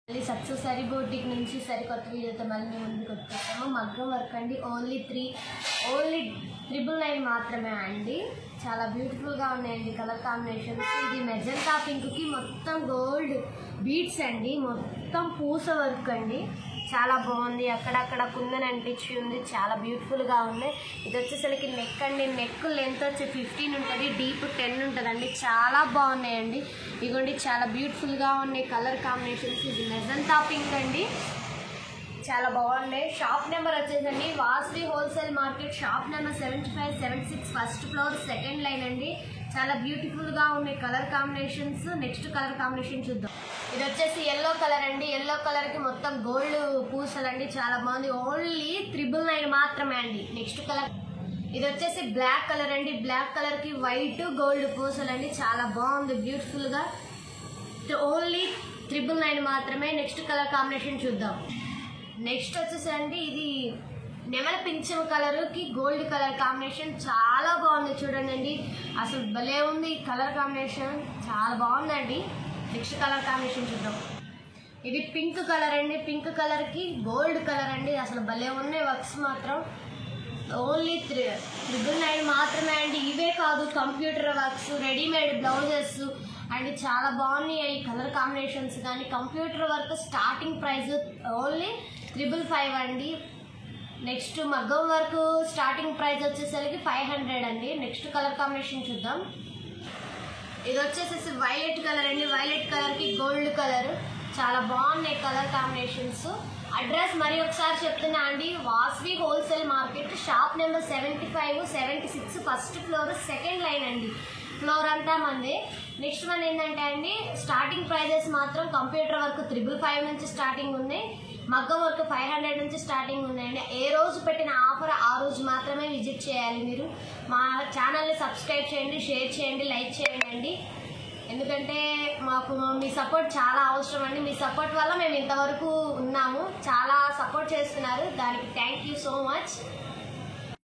మళ్ళీ success sorry boutique నుంచి సరికొత్త వీడియోతో మళ్ళీ మేము ముందుకు వచ్చేస్తాము. మగ్గం వర్క్ అండి, ఓన్లీ 999 మాత్రమే అండి. చాలా బ్యూటిఫుల్గా ఉన్నాయండి కలర్ కాంబినేషన్స్. ఇది మెజంతా పింక్కి మొత్తం గోల్డ్ బీడ్స్ అండి, మొత్తం పూస వర్క్ అండి. చాలా బాగుంది, అక్కడక్కడ కుందన్ అంటించి ఉంది, చాలా బ్యూటిఫుల్గా ఉన్నాయి. ఇది వచ్చేసరికి నెక్ అండి, నెక్ లెంత్ వచ్చి 15 ఉంటుంది, డీప్ 10 ఉంటుందండి. చాలా బాగున్నాయండి. ఇదిగోండి చాలా బ్యూటిఫుల్గా ఉన్నాయి కలర్ కాంబినేషన్స్. ఇది మెజంతా పింక్ అండి, చాలా బాగున్నాయి. షాప్ నెంబర్ వచ్చేసండి Vasavi wholesale market, shop number 7576, first floor, second line అండి. చాలా బ్యూటిఫుల్గా ఉన్నాయి colour combinations. Next colour combination చూద్దాం. ఇది వచ్చేసి ఎల్లో కలర్ అండి, ఎల్లో కలర్కి మొత్తం గోల్డ్ పూసలు అండి, చాలా బాగుంది. ఓన్లీ 999 మాత్రమే అండి. నెక్స్ట్ కలర్ ఇది వచ్చేసి బ్లాక్ కలర్ అండి, బ్లాక్ కలర్కి వైట్ గోల్డ్ పూసలు అండి, చాలా బాగుంది బ్యూటిఫుల్గా. ఓన్లీ 999 మాత్రమే. నెక్స్ట్ కలర్ కాంబినేషన్ చూద్దాం. నెక్స్ట్ వచ్చేసండి ఇది నెమల పింఛం కలర్కి గోల్డ్ కలర్ కాంబినేషన్, చాలా బాగుంది చూడండి. అసలు భలే ఉంది కలర్ కాంబినేషన్, చాలా బాగుందండి. నెక్స్ట్ కలర్ కాంబినేషన్ చూద్దాం. ఇది పింక్ కలర్ అండి, పింక్ కలర్కి గోల్డ్ కలర్ అండి, అసలు భలే ఉన్నాయి వర్క్స్ మాత్రం. ఓన్లీ 999 మాత్రమే అండి. ఇవే కాదు, computer works, readymade blouses and చాలా బాగున్నాయి ఈ కలర్ కాంబినేషన్స్. కానీ computer work starting price only 555 అండి. నెక్స్ట్ మగ్గం వర్క్ స్టార్టింగ్ ప్రైస్ వచ్చేసరికి 500 అండి. నెక్స్ట్ కలర్ కాంబినేషన్ చూద్దాం. ఇది వచ్చేసేసి వైలెట్ కలర్ అండి, వైలెట్ కలర్కి గోల్డ్ కలర్, చాలా బాగున్నాయి కలర్ కాంబినేషన్స్. అడ్రస్ మరి ఒకసారి చెప్తున్నా అండి, Vasavi wholesale market, shop number 75, 76, first floor, second line అండి. ఫ్లోర్ అంతా మంది. నెక్స్ట్ వన్ ఏంటంటే అండి, స్టార్టింగ్ ప్రైజెస్ మాత్రం కంప్యూటర్ వర్క్ 555 నుంచి స్టార్టింగ్ ఉన్నాయి, మగ్గం వర్క్ 500 నుంచి స్టార్టింగ్ ఉన్నాయండి. ఏ రోజు పెట్టిన ఆఫర్ ఆ రోజు మాత్రమే విజిట్ చేయాలి. మీరు మా ఛానల్ని సబ్స్క్రైబ్ చేయండి, షేర్ చేయండి, లైక్ చేయండి అండి. ఎందుకంటే మాకు మీ సపోర్ట్ చాలా అవసరం అండి. మీ సపోర్ట్ వల్ల మేము ఇంతవరకు ఉన్నాము, చాలా సపోర్ట్ చేస్తున్నారు, దానికి థ్యాంక్ యూ సో మచ్.